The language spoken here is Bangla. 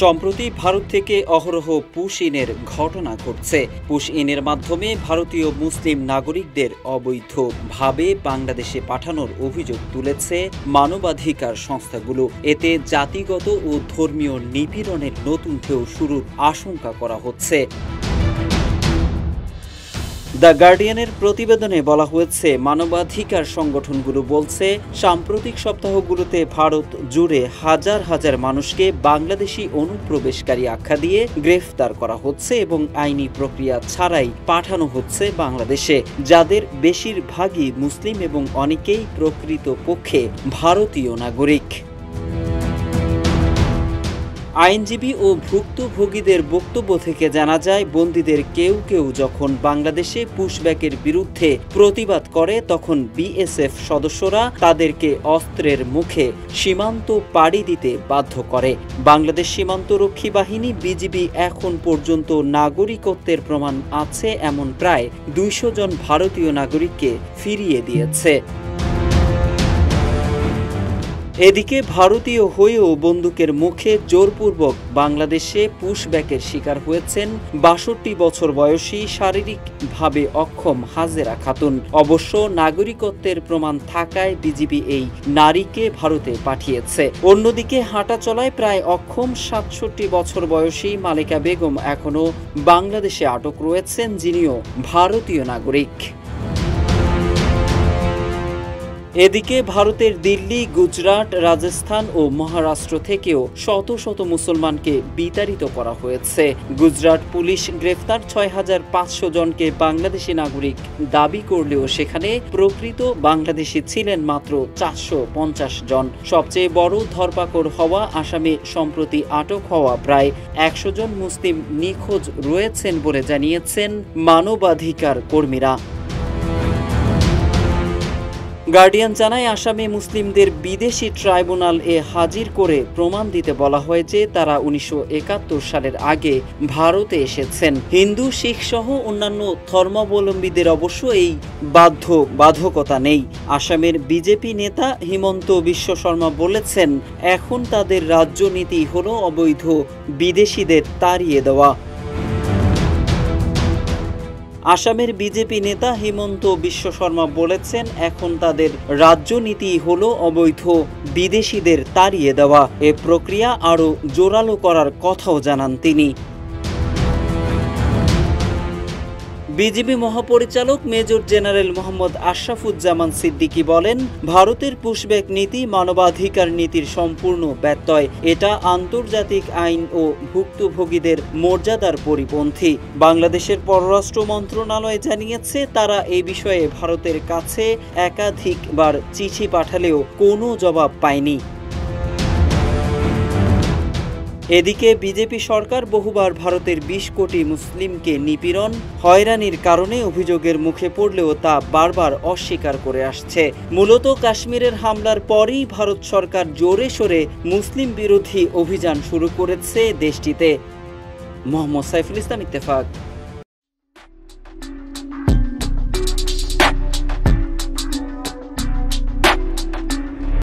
সম্প্রতি ভারত থেকে অহরহ পুশ ইনের ঘটনা ঘটছে। পুশ ইনের মাধ্যমে ভারতীয় মুসলিম নাগরিকদের অবৈধভাবে বাংলাদেশে পাঠানোর অভিযোগ তুলেছে মানবাধিকার সংস্থাগুলো। এতে জাতিগত ও ধর্মীয় নিপীড়নের নতুন ঢেউ শুরুর আশঙ্কা করা হচ্ছে। দ্য গার্ডিয়ানের প্রতিবেদনে বলা হয়েছে, মানবাধিকার সংগঠনগুলো বলছে সাম্প্রতিক সপ্তাহগুলোতে ভারত জুড়ে হাজার হাজার মানুষকে বাংলাদেশি অনুপ্রবেশকারী আখ্যা দিয়ে গ্রেফতার করা হচ্ছে এবং আইনি প্রক্রিয়া ছাড়াই পাঠানো হচ্ছে বাংলাদেশে, যাদের বেশিরভাগই মুসলিম এবং অনেকেই প্রকৃতপক্ষে ভারতীয় নাগরিক। আইনজীবী ও ভুক্তভোগীদের বক্তব্য থেকে জানা যায়, বন্দীদের কেউ কেউ যখন বাংলাদেশে পুশব্যাকের বিরুদ্ধে প্রতিবাদ করে তখন বিএসএফ সদস্যরা তাদেরকে অস্ত্রের মুখে সীমান্ত পাড়ি দিতে বাধ্য করে। বাংলাদেশ সীমান্তরক্ষী বাহিনী বিজিবি এখন পর্যন্ত নাগরিকত্বের প্রমাণ আছে এমন প্রায় ২০০ জন ভারতীয় নাগরিককে ফিরিয়ে দিয়েছে। এদিকে ভারতীয় হয়েও বন্দুকের মুখে জোরপূর্বক বাংলাদেশে পুশব্যাকের শিকার হয়েছেন ৬২ বছর বয়সী শারীরিকভাবে অক্ষম হাজেরা খাতুন। অবশ্য নাগরিকত্বের প্রমাণ থাকায় বিজিবি এই নারীকে ভারতে পাঠিয়েছে। অন্যদিকে হাঁটা চলায় প্রায় অক্ষম ৬৭ বছর বয়সী মালেকা বেগম এখনও বাংলাদেশে আটক রয়েছেন, যিনিও ভারতীয় নাগরিক। এদিকে ভারতের দিল্লি, গুজরাট, রাজস্থান ও মহারাষ্ট্র থেকেও শত শত মুসলমানকে বিতাড়িত করা হয়েছে। গুজরাট পুলিশ গ্রেফতার ৬৫০০ জনকে বাংলাদেশি নাগরিক দাবি করলেও সেখানে প্রকৃত বাংলাদেশি ছিলেন মাত্র ৪৫০ জন। সবচেয়ে বড় ধরপাকড় হওয়া আসামে সম্প্রতি আটক হওয়া প্রায় ১০০ জন মুসলিম নিখোঁজ রয়েছেন বলে জানিয়েছেন মানবাধিকার কর্মীরা। গার্ডিয়ান জানায়, আসামে মুসলিমদের বিদেশি ট্রাইব্যুনাল এ হাজির করে প্রমাণ দিতে বলা হয় যে তারা ১৯৭১ সালের আগে ভারতে এসেছেন। হিন্দু, শিখ সহ অন্যান্য ধর্মাবলম্বীদের অবশ্য এই বাধ্যকতা নেই। আসামের বিজেপি নেতা হিমন্ত বিশ্ব শর্মা বলেছেন, এখন তাদের রাজ্যনীতি হল অবৈধ বিদেশিদের তাড়িয়ে দেওয়া। আসামের বিজেপি নেতা হিমন্ত বিশ্ব শর্মা বলেছেন, এখন তাদের রাজ্যনীতি হলো অবৈধ বিদেশিদের তাড়িয়ে দেওয়া। এ প্রক্রিয়া আরও জোরালো করার কথাও জানান তিনি। বিজিবি মহাপরিচালক মেজর জেনারেল মোহাম্মদ আশরাফুজ্জামান সিদ্দিকী বলেন, ভারতের পুশব্যাক নীতি মানবাধিকার নীতির সম্পূর্ণ ব্যত্যয়। এটা আন্তর্জাতিক আইন ও ভুক্তভোগীদের মর্যাদার পরিপন্থী। বাংলাদেশের পররাষ্ট্র মন্ত্রণালয় জানিয়েছে, তারা এই বিষয়ে ভারতের কাছে একাধিকবার চিঠি পাঠালেও কোনো জবাব পায়নি। এদিকে বিজেপি সরকার বহুবার ভারতের ২০ কোটি মুসলিমকে নিপীড়ন, হয়রানির কারণে অভিযোগের মুখে পড়লেও তা বারবার অস্বীকার করে আসছে। মূলত কাশ্মীরের হামলার পরই ভারত সরকার জোরে সোরে মুসলিম বিরোধী অভিযান শুরু করেছে দেশটিতে। মোহাম্মদ সাইফুল ইসলাম, ইত্তেফাক।